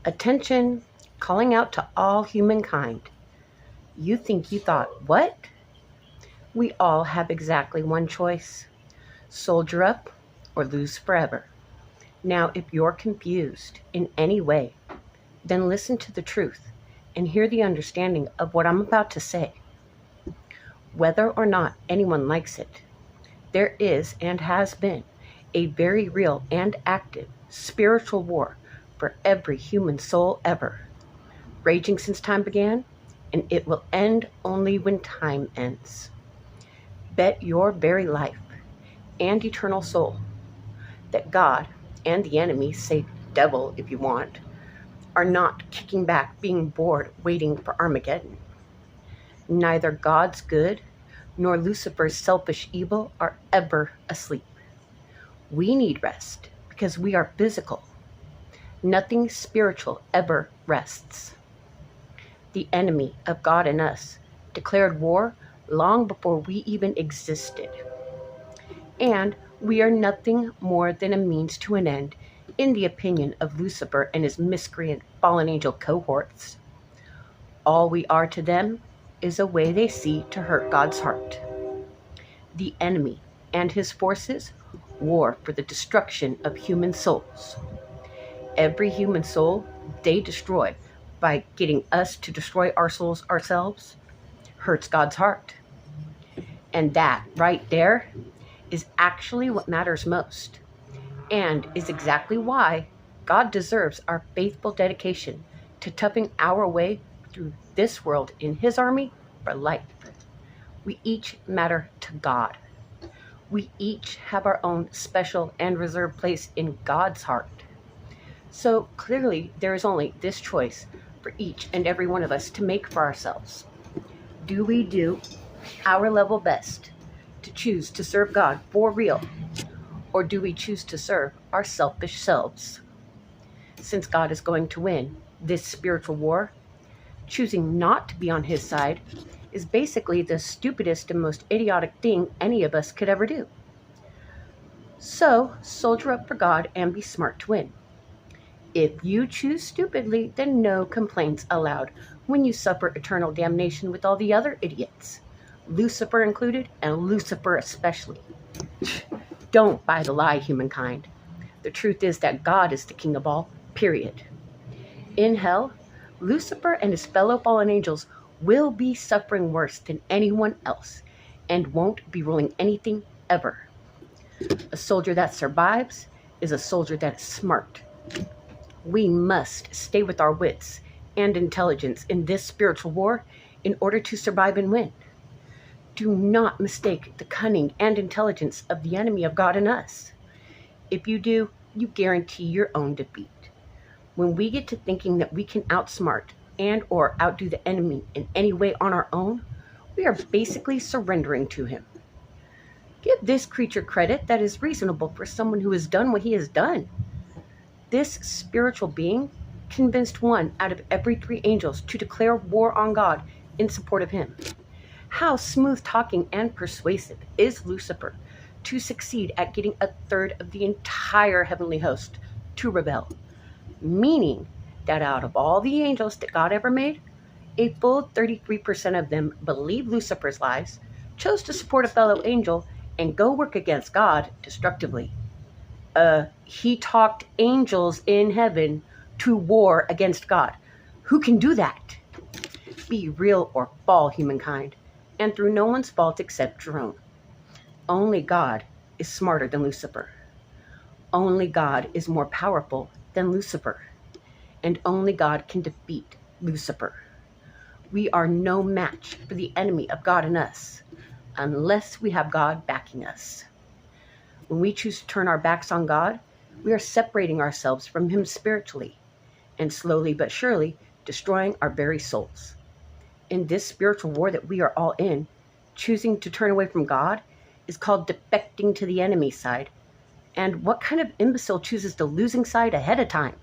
Attention, calling out to all humankind. You think you thought, what? We all have exactly one choice. Soldier up or lose forever. Now, if you're confused in any way, then listen to the truth and hear the understanding of what I'm about to say. Whether or not anyone likes it, there is and has been a very real and active spiritual war for every human soul ever, raging since time began, and it will end only when time ends. Bet your very life and eternal soul that God and the enemy, say devil if you want, are not kicking back, being bored, waiting for Armageddon. Neither God's good nor Lucifer's selfish evil are ever asleep. We need rest because we are physical. Nothing spiritual ever rests. The enemy of God and us declared war long before we even existed. And we are nothing more than a means to an end, in the opinion of Lucifer and his miscreant fallen angel cohorts. All we are to them is a way they see to hurt God's heart. The enemy and his forces war for the destruction of human souls. Every human soul they destroy by getting us to destroy our souls ourselves hurts God's heart. And that right there is actually what matters most, and is exactly why God deserves our faithful dedication to toughing our way through this world in his army for life. We each matter to God. We each have our own special and reserved place in God's heart. So clearly there is only this choice for each and every one of us to make for ourselves. Do we do our level best to choose to serve God for real, or do we choose to serve our selfish selves? Since God is going to win this spiritual war, choosing not to be on his side is basically the stupidest and most idiotic thing any of us could ever do. So, soldier up for God and be smart to win. If you choose stupidly, then no complaints allowed when you suffer eternal damnation with all the other idiots, Lucifer included, and Lucifer especially. Don't buy the lie, humankind. The truth is that God is the king of all, period. In hell, Lucifer and his fellow fallen angels will be suffering worse than anyone else and won't be ruling anything ever. A soldier that survives is a soldier that is smart. We must stay with our wits and intelligence in this spiritual war in order to survive and win. Do not mistake the cunning and intelligence of the enemy of God and us. If you do, you guarantee your own defeat. When we get to thinking that we can outsmart and or outdo the enemy in any way on our own, we are basically surrendering to him. Give this creature credit that is reasonable for someone who has done what he has done. This spiritual being convinced one out of every 3 angels to declare war on God in support of him. How smooth-talking and persuasive is Lucifer to succeed at getting 1/3 of the entire heavenly host to rebel, meaning that out of all the angels that God ever made, a full 33% of them believe Lucifer's lies, chose to support a fellow angel, and go work against God destructively. He talked angels in heaven to war against God. Who can do that? Be real or fall, humankind, and through no one's fault except your own. Only God is smarter than Lucifer. Only God is more powerful than Lucifer. And only God can defeat Lucifer. We are no match for the enemy of God and us, unless we have God backing us. When we choose to turn our backs on God, we are separating ourselves from him spiritually, and slowly but surely destroying our very souls. In this spiritual war that we are all in, choosing to turn away from God is called defecting to the enemy side. And what kind of imbecile chooses the losing side ahead of time?